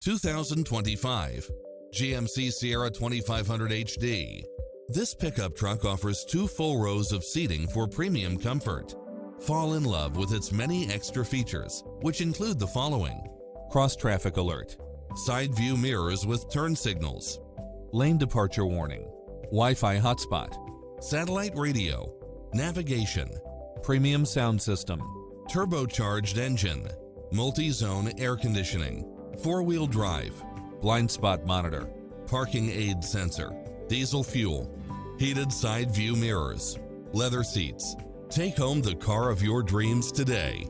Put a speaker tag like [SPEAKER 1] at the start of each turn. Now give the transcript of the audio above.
[SPEAKER 1] 2025 GMC Sierra 2500HD. This pickup truck offers 2 full rows of seating for premium comfort. Fall in love with its many extra features, which include the following: cross-traffic alert, side view mirrors with turn signals, lane departure warning, Wi-Fi hotspot, satellite radio, navigation, premium sound system, turbocharged engine, multi-zone air conditioning, 4-wheel drive, blind spot monitor, parking aid sensor, diesel fuel, heated side view mirrors, leather seats. Take home the car of your dreams today.